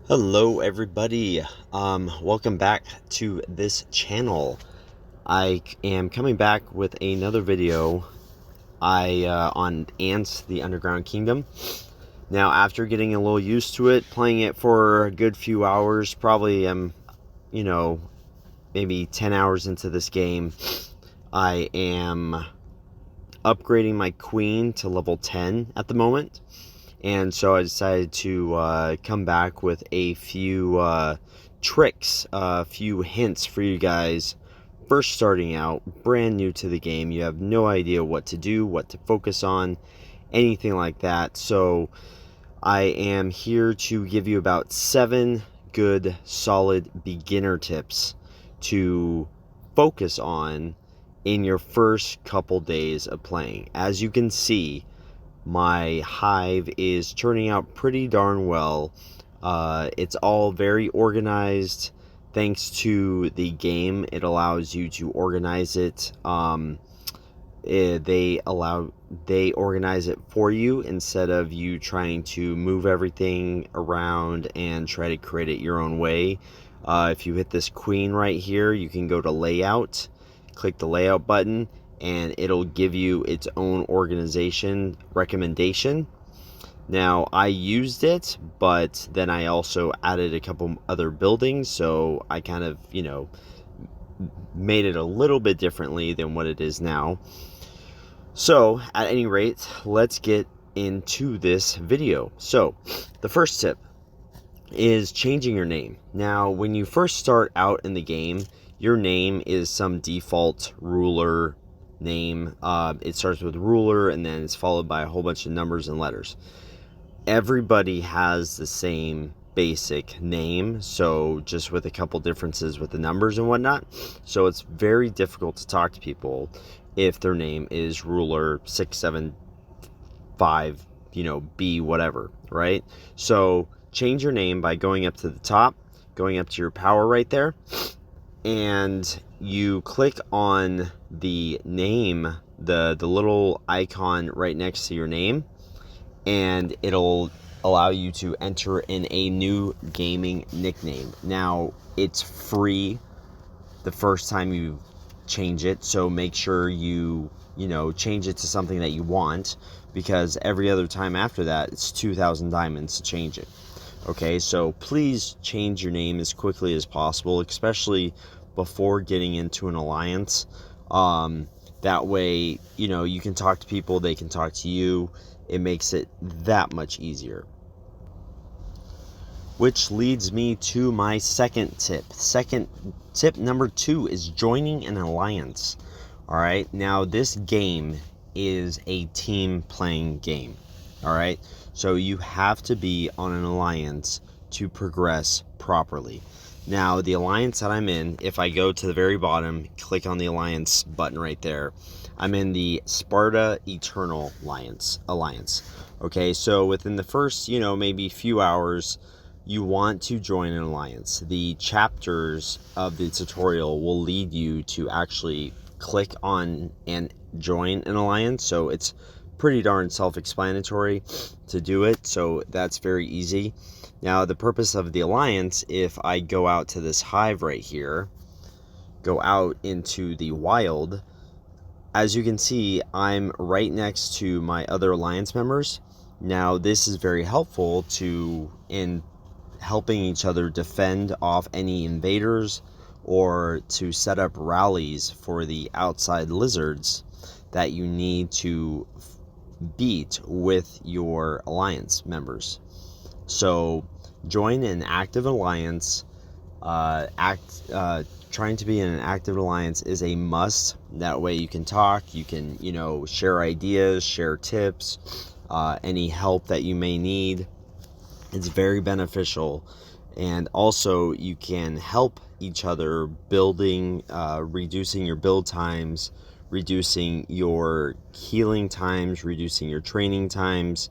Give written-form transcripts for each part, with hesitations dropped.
Hello everybody. Welcome back to this channel. I am coming back with another video on Ants the Underground Kingdom. Now, after getting a little used to it, playing it for a good few hours, probably maybe 10 hours into this game, I am upgrading my queen to level 10 at the moment. And so I decided to come back with a few tricks, a few hints for you guys first starting out, brand new to the game. You have no idea what to do, what to focus on, anything like that. So I am here to give you about 7 good, solid beginner tips to focus on in your first couple days of playing. As you can see, my hive is turning out pretty darn well. It's all very organized thanks to the game. It allows you to organize it. They organize it for you instead of you trying to move everything around and try to create it your own way. If you hit this queen right here, you can go to layout, click the layout button, and it'll give you its own organization recommendation. Now, I used it, but then I also added a couple other buildings, so I kind of, made it a little bit differently than what it is now. So, at any rate, let's get into this video. So, the first tip is changing your name. Now, when you first start out in the game, your name is some default ruler name. It starts with ruler and then it's followed by a whole bunch of numbers and letters. Everybody has the same basic name, so just with a couple differences with the numbers and whatnot. So it's very difficult to talk to people if their name is ruler 675, B whatever, right? So change your name by going up to the top, going up to your power right there, and you click on the name, the little icon right next to your name, and it'll allow you to enter in a new gaming nickname. Now, it's free the first time you change it, so make sure you change it to something that you want, because every other time after that, it's 2,000 diamonds to change it. Okay, so please change your name as quickly as possible, especially before getting into an alliance. That way, you can talk to people, they can talk to you. It makes it that much easier. Which leads me to my second tip. Second tip number 2 is joining an alliance. All right, now this game is a team playing game. All right, so you have to be on an alliance to progress properly. Now, the alliance that I'm in, if I go to the very bottom, click on the alliance button right there, I'm in the Sparta Eternal Alliance. Okay, so within the first, maybe few hours, you want to join an alliance. The chapters of the tutorial will lead you to actually click on and join an alliance, so it's pretty darn self-explanatory to do it, so that's very easy. Now, the purpose of the alliance, if I go out to this hive right here, go out into the wild, as you can see, I'm right next to my other alliance members. Now, this is very helpful in helping each other defend off any invaders, or to set up rallies for the outside lizards that you need to beat with your alliance members. So join an active alliance. Trying to be in an active alliance is a must. That way you can talk, you can share ideas, share tips, any help that you may need. It's very beneficial. And also you can help each other building, reducing your build times, reducing your healing times, reducing your training times.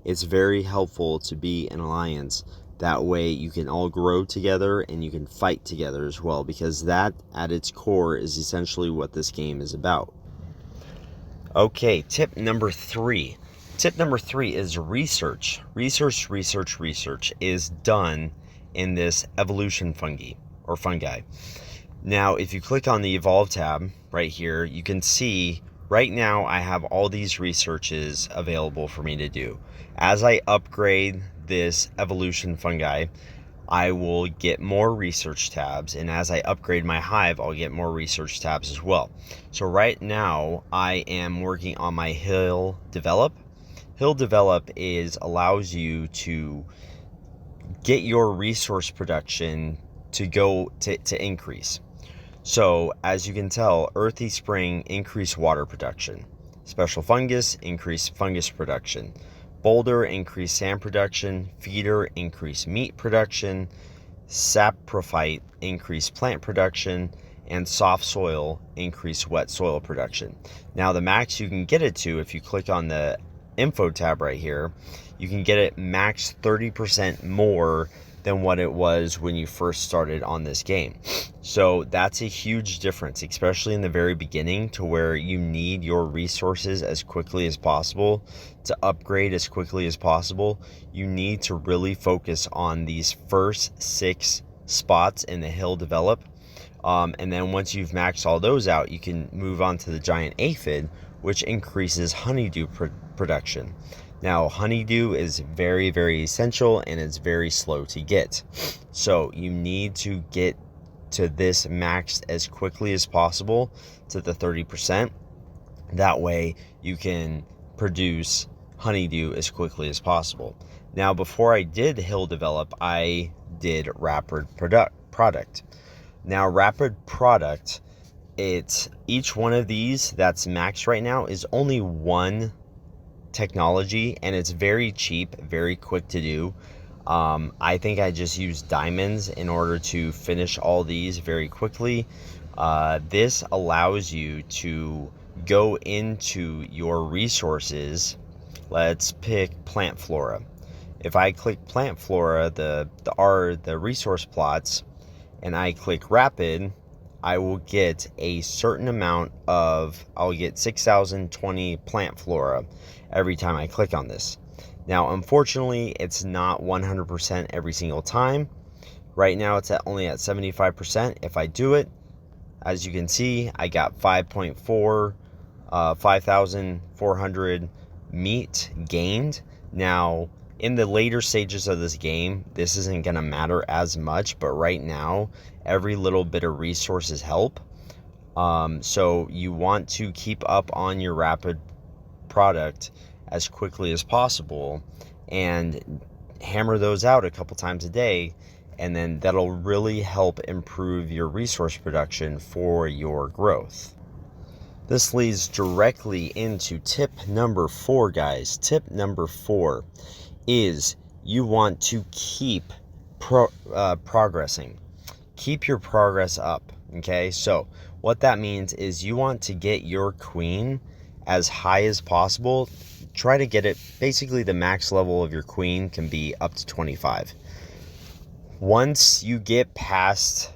It's very helpful to be an alliance. That way you can all grow together and you can fight together as well, because that at its core is essentially what this game is about. Okay, tip number 3. Tip number 3 is research. Research is done in this evolution fungi. Now, if you click on the Evolve tab right here, you can see right now I have all these researches available for me to do. As I upgrade this evolution fungi, I will get more research tabs, and as I upgrade my hive, I'll get more research tabs as well. So right now I am working on my Hill Develop. Hill Develop allows you to get your resource production to increase. So as you can tell, Earthy Spring increase water production. Special Fungus increase fungus production. Boulder increase sand production. Feeder increase meat production. Saprophyte increase plant production. And Soft Soil increase wet soil production. Now the max you can get it to, if you click on the info tab right here, you can get it max 30% more than what it was when you first started on this game. So that's a huge difference, especially in the very beginning, to where you need your resources as quickly as possible to upgrade as quickly as possible. You need to really focus on these first 6 spots in the Hill Develop. And then once you've maxed all those out, you can move on to the giant aphid, which increases honeydew production. Now, honeydew is very, very essential, and it's very slow to get. So you need to get to this maxed as quickly as possible to the 30%. That way you can produce honeydew as quickly as possible. Now, before I did Hill Develop, I did Rapid Product. Now, Rapid Product, each one of these that's maxed right now is only one technology, and it's very cheap, very quick to do. I think I just used diamonds in order to finish all these very quickly. This allows you to go into your resources. Let's pick plant flora. If I click plant flora, the resource plots, and I click rapid, I will get a certain amount I'll get 6,020 plant flora every time I click on this. Now, unfortunately, it's not 100% every single time. Right now, it's only at 75%. If I do it, as you can see, I got 5,400 meat gained. Now, in the later stages of this game, this isn't going to matter as much, but right now, every little bit of resources help. So you want to keep up on your Rapid Product as quickly as possible and hammer those out a couple times a day, and then that'll really help improve your resource production for your growth. This leads directly into tip number 4, guys. Tip number 4 is you want to keep progressing. Keep your progress up, okay? So what that means is you want to get your queen as high as possible. Try to get it, basically the max level of your queen can be up to 25. Once you get past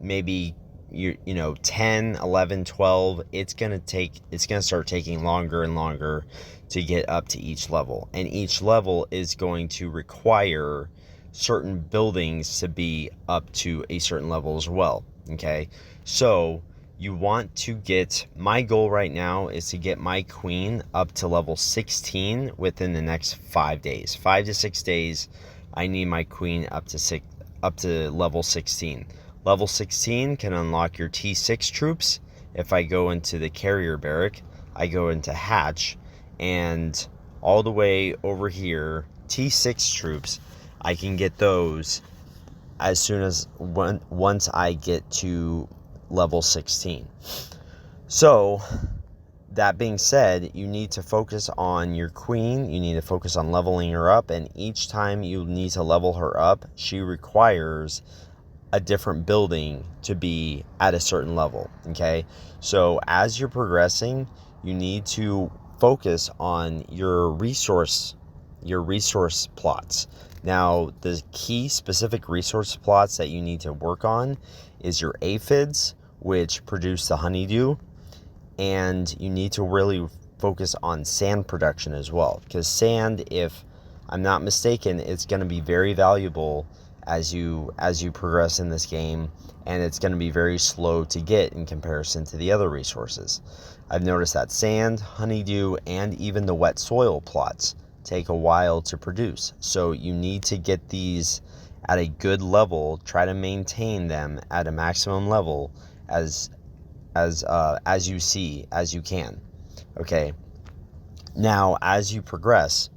maybe 10, 11, 12, it's going to start taking longer and longer to get up to each level. And each level is going to require certain buildings to be up to a certain level as well, okay? So you want to get, my goal right now is to get my queen up to level 16 within the next 5 days. 5 to 6 days, I need my queen up to level 16. Level 16 can unlock your T6 troops. If I go into the carrier barrack, I go into hatch, and all the way over here, T6 troops, I can get those as soon as once I get to level 16. So that being said, you need to focus on your queen. You need to focus on leveling her up, and each time you need to level her up, she requires a different building to be at a certain level, okay? So as you're progressing, you need to focus on your resource plots. Now, the key specific resource plots that you need to work on is your aphids, which produce the honeydew, and you need to really focus on sand production as well, because sand, if I'm not mistaken, it's going to be very valuable as you progress in this game, and it's going to be very slow to get in comparison to the other resources. I've noticed that sand, honeydew, and even the wet soil plots take a while to produce. So you need to get these at a good level, try to maintain them at a maximum level as you can. Okay. Now, as you progress,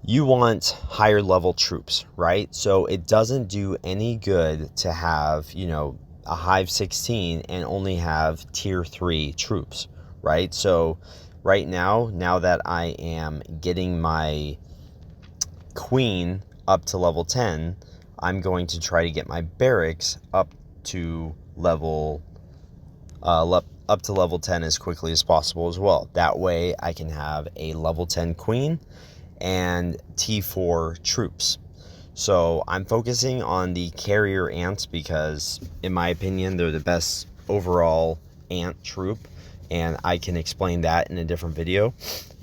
you want higher level troops, right? So it doesn't do any good to have, a Hive 16 and only have tier 3 troops, right? So right now that I am getting my queen up to level 10, I'm going to try to get my barracks up to level 10 as quickly as possible as well. That way I can have a level 10 queen and T4 troops. So I'm focusing on the carrier ants because, in my opinion, they're the best overall ant troop, and I can explain that in a different video.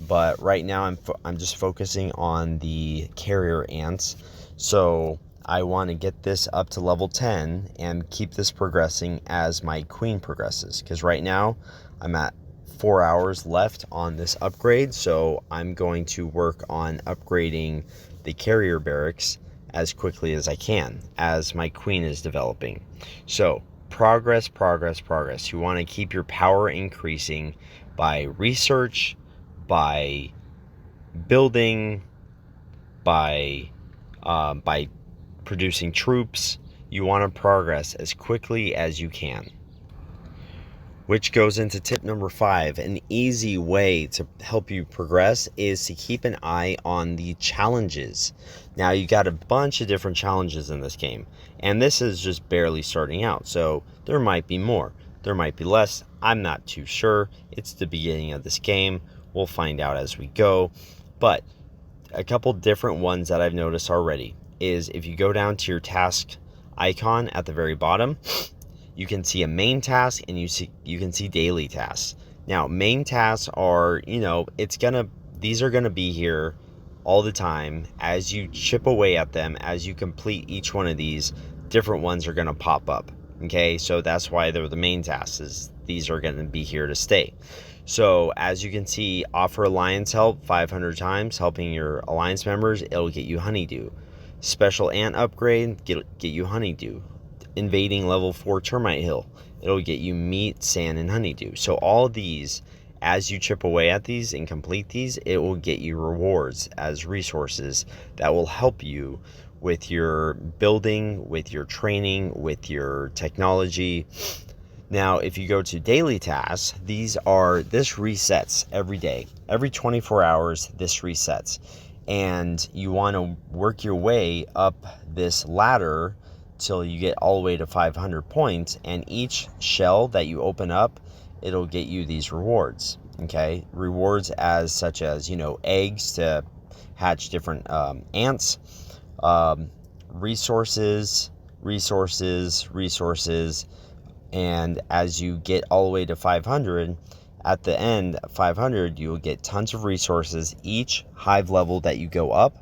But right now I'm just focusing on the carrier ants. So I want to get this up to level 10 and keep this progressing as my queen progresses, because right now I'm at 4 hours left on this upgrade, so I'm going to work on upgrading the carrier barracks as quickly as I can as my queen is developing. So progress. You want to keep your power increasing by research, by building, by producing troops. You want to progress as quickly as you can. Which goes into tip number 5. An easy way to help you progress is to keep an eye on the challenges. Now, you got a bunch of different challenges in this game, and this is just barely starting out, so there might be more, there might be less. I'm not too sure. It's the beginning of this game. We'll find out as we go. But a couple different ones that I've noticed already is if you go down to your task icon at the very bottom, you can see a main task and you can see daily tasks. Now, main tasks are, these are gonna be here all the time. As you chip away at them, as you complete each one of these, different ones are gonna pop up. Okay, so that's why they're the main tasks, is these are gonna be here to stay. So as you can see, offer alliance help 500 times, helping your alliance members, it'll get you honeydew. Special ant upgrade, get you honeydew. Invading level 4 termite hill, it'll get you meat, sand, and honeydew. So all of these, as you chip away at these and complete these, it will get you rewards as resources that will help you with your building, with your training, with your technology. Now, if you go to daily tasks, this resets every day. Every 24 hours, this resets. And you want to work your way up this ladder till you get all the way to 500 points. And each shell that you open up, it'll get you these rewards. Okay? Rewards as such as, eggs to hatch different ants, resources. And as you get all the way to 500, at the end of 500, you will get tons of resources. Each hive level that you go up,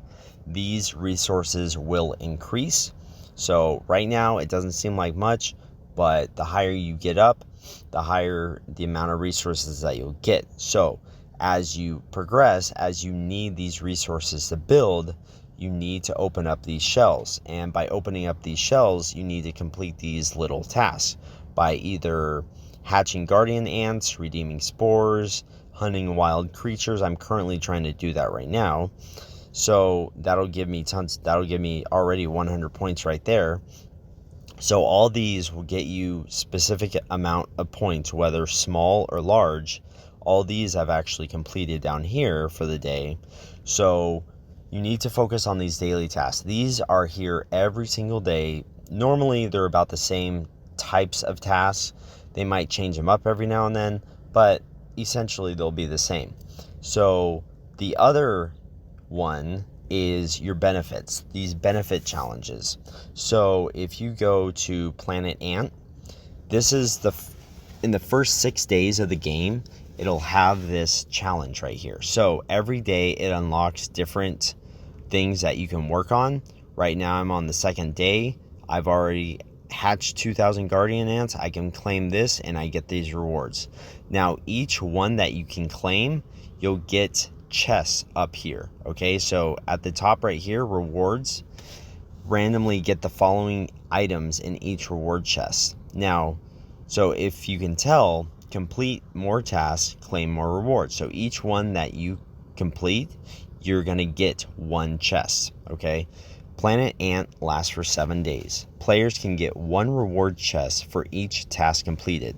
these resources will increase. So right now, it doesn't seem like much, but the higher you get up, the higher the amount of resources that you'll get. So as you progress, as you need these resources to build, you need to open up these shells. And by opening up these shells, you need to complete these little tasks by either hatching guardian ants, redeeming spores, hunting wild creatures. I'm currently trying to do that right now. So that'll give me already 100 points right there. So all these will get you specific amount of points, whether small or large. All these I've actually completed down here for the day. So you need to focus on these daily tasks. These are here every single day. Normally they're about the same types of tasks. They might change them up every now and then, but essentially they'll be the same. So the other one is your benefits, these benefit challenges. So if you go to Planet Ant, this is in the first 6 days of the game, it'll have this challenge right here. So every day it unlocks different things that you can work on. Right now I'm on the second day. I've already hatched 2,000 guardian ants. I can claim this and I get these rewards. Now each one that you can claim, you'll get chests up here. Okay, so at the top right here, rewards, randomly get the following items in each reward chest. Now, so if you can tell, complete more tasks, claim more rewards. So each one that you complete, you're going to get one chest. Okay, Planet Ant lasts for 7 days. Players can get one reward chest for each task completed.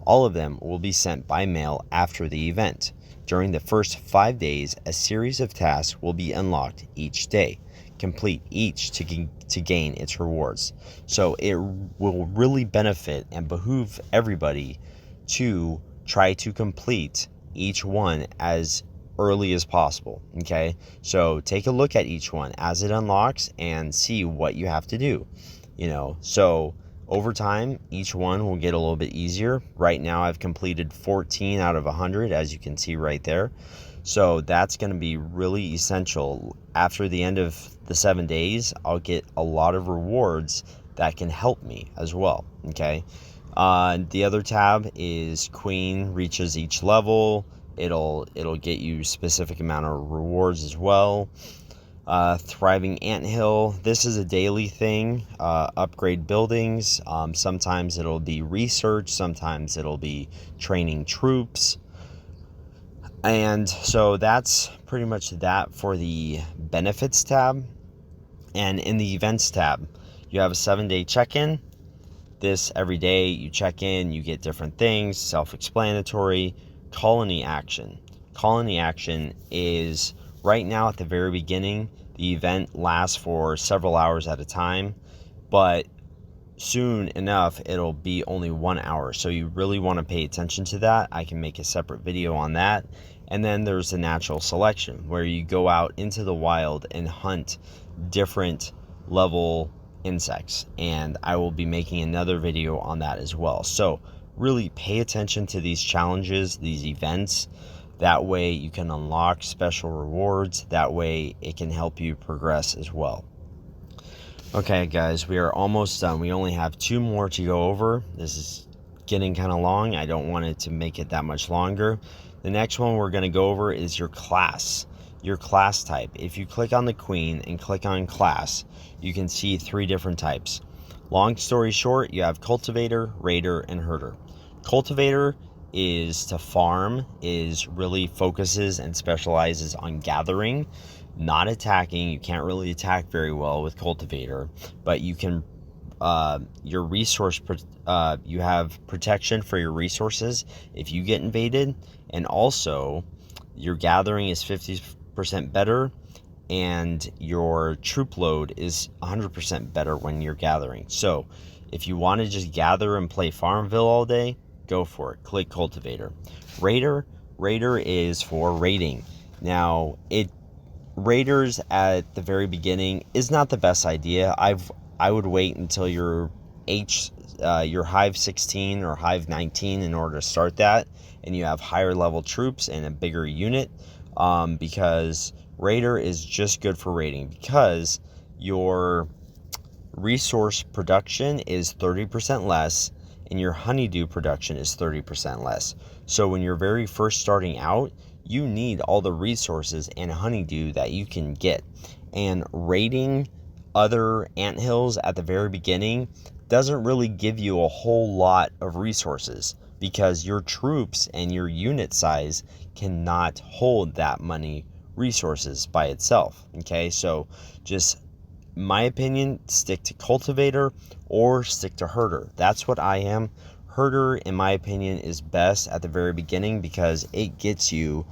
All of them will be sent by mail after the event. During the first 5 days, a series of tasks will be unlocked each day. Complete each to gain its rewards. So it will really benefit and behoove everybody to try to complete each one as early as possible. Okay, so take a look at each one as it unlocks and see what you have to do. So over time each one will get a little bit easier. Right now I've completed 14 out of 100, as you can see right there. So that's going to be really essential. After the end of the 7 days, I'll get a lot of rewards that can help me as well. Okay, the other tab is Queen reaches each level. It'll get you specific amount of rewards as well. Thriving Anthill, this is a daily thing. Upgrade buildings. Sometimes it'll be research, sometimes it'll be training troops. And so that's pretty much that for the benefits tab. And in the events tab, you have a 7-day check-in. This every day you check in, you get different things, self-explanatory. Colony action. Colony action is right now at the very beginning. The event lasts for several hours at a time, but soon enough it'll be only 1 hour. So you really want to pay attention to that. I can make a separate video on that. And then there's the natural selection, where you go out into the wild and hunt different level insects, and I will be making another video on that as well. So really pay attention to these challenges, these events. That way you can unlock special rewards. That way it can help you progress as well. Okay guys, we are almost done. We only have 2 more to go over. This is getting kind of long. I don't want it to make it that much longer. The next one we're going to go over is your class. Your class type. If you click on the Queen and click on class, you can see 3 different types. Long story short, you have Cultivator, Raider, and Herder. Cultivator is to farm, is really focuses and specializes on gathering, not attacking. You can't really attack very well with Cultivator, but you can your resource you have protection for your resources if you get invaded, and also your gathering is 50% better, and your troop load is 100% better when you're gathering. So if you want to just gather and play Farmville all day, go for it. Click Cultivator. Raider is for raiding. Now raiders at the very beginning is not the best idea. I would wait until your Hive 16 or Hive 19 in order to start that, and you have higher level troops and a bigger unit, because Raider is just good for raiding, because your resource production is 30% less and your honeydew production is 30% less. So when you're very first starting out, you need all the resources and honeydew that you can get. And raiding other anthills at the very beginning doesn't really give you a whole lot of resources, because your troops and your unit size cannot hold that many resources by itself. Okay, so just my opinion, stick to Cultivator or stick to Herder. That's what I am. Herder, in my opinion, is best at the very beginning because it gets you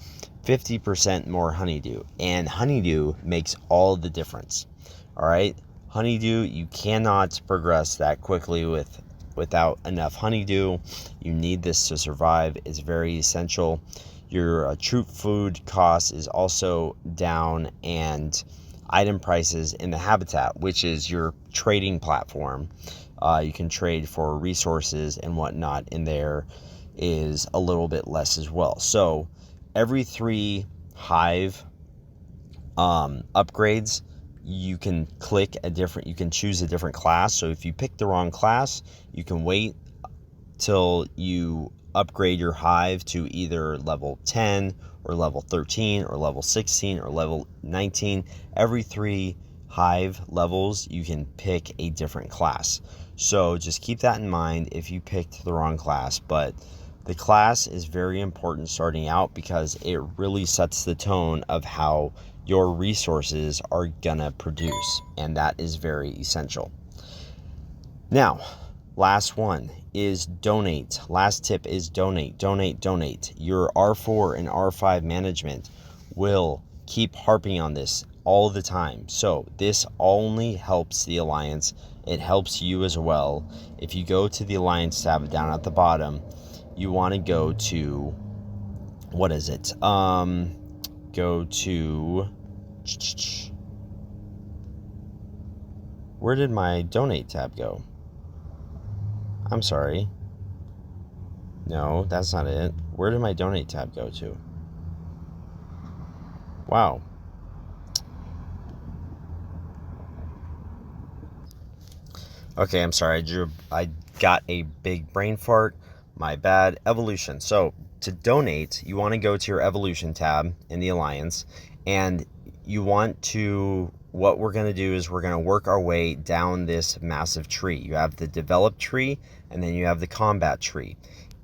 50% more honeydew, and honeydew makes all the difference. All right, honeydew, you cannot progress that quickly without enough honeydew. You need this to survive. It's very essential. Your troop food cost is also down, and item prices in the habitat, which is your trading platform, you can trade for resources and whatnot in there, is a little bit less as well. So every 3 hive upgrades, you can you can choose a different class. So if you pick the wrong class, you can wait till you upgrade your hive to either level 10 or level 13 or level 16 or level 19. Every 3 hive levels, you can pick a different class. So just keep that in mind if you picked the wrong class. But the class is very important starting out because it really sets the tone of how your resources are gonna produce, and that is very essential. Now, last one is donate. Last tip is donate. Your R4 and R5 management will keep harping on this all the time. So this only helps the Alliance. It helps you as well. If you go to the Alliance tab down at the bottom, you want to go to, what is it? Go to, where did my donate tab go? I'm sorry. No, that's not it. Where did my donate tab go to? Wow. Okay, I'm sorry. I got a big brain fart. My bad. Evolution. So to donate, you want to go to your Evolution tab in the Alliance, and you want to, what we're going to do is we're going to work our way down this massive tree. You have the develop tree, and then you have the combat tree.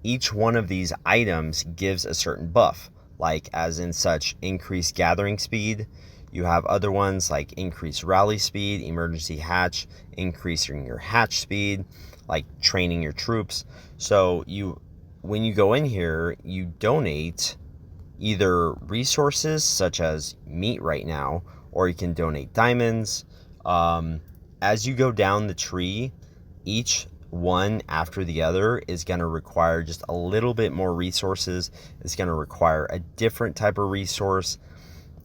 Each one of these items gives a certain buff, like as in such increased gathering speed. You have other ones like increased rally speed, emergency hatch, increasing your hatch speed, like training your troops. So when you go in here, you donate either resources such as meat right now, or you can donate diamonds. As you go down the tree, each one after the other is going to require just a little bit more resources. It's going to require a different type of resource,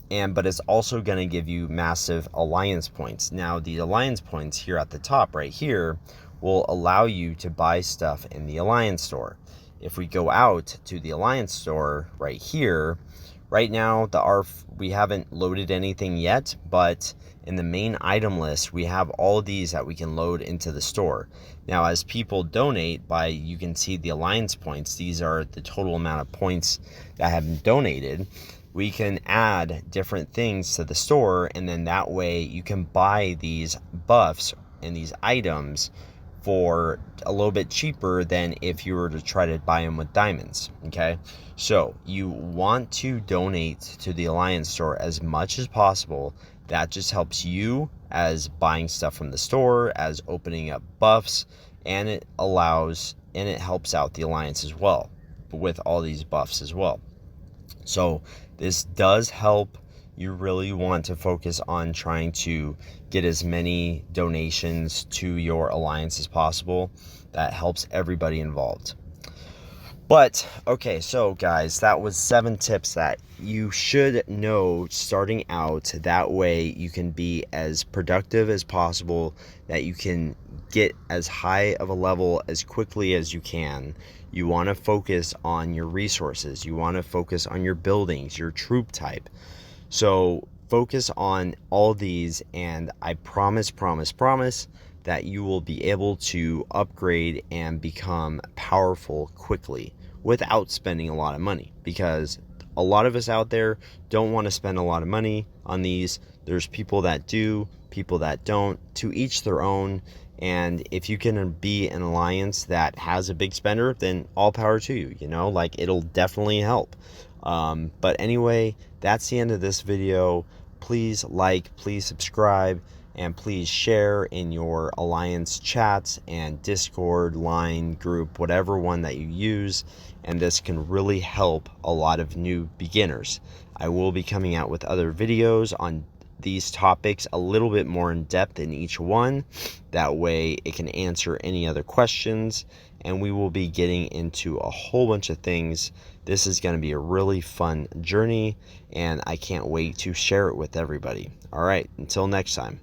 but it's also going to give you massive Alliance points. Now, the Alliance points here at the top right here will allow you to buy stuff in the Alliance store. If we go out to the Alliance store right here, right now we haven't loaded anything yet, but in the main item list, we have all of these that we can load into the store. Now, as people donate you can see the Alliance points. These are the total amount of points that have been donated. We can add different things to the store, and then that way you can buy these buffs and these items for a little bit cheaper than if you were to try to buy them with diamonds. Okay, so you want to donate to the Alliance store as much as possible. That just helps you as buying stuff from the store, as opening up buffs, and it helps out the Alliance as well with all these buffs as well. So this does help. You really want to focus on trying to get as many donations to your Alliance as possible. That helps everybody involved. But okay, so guys, that was 7 tips that you should know starting out. That way you can be as productive as possible, that you can get as high of a level as quickly as you can. You want to focus on your resources. You want to focus on your buildings, your troop type. So focus on all these, and I promise that you will be able to upgrade and become powerful quickly without spending a lot of money, because a lot of us out there don't want to spend a lot of money on these. There's people that do, people that don't, to each their own. And if you can be an Alliance that has a big spender, then all power to you, like it'll definitely help. But anyway, that's the end of this video. Please like, please subscribe, and please share in your Alliance chats and Discord, line, group, whatever one that you use. And this can really help a lot of new beginners. I will be coming out with other videos on these topics a little bit more in depth in each one. That way it can answer any other questions, and we will be getting into a whole bunch of things. This is going to be a really fun journey, and I can't wait to share it with everybody. All right, until next time.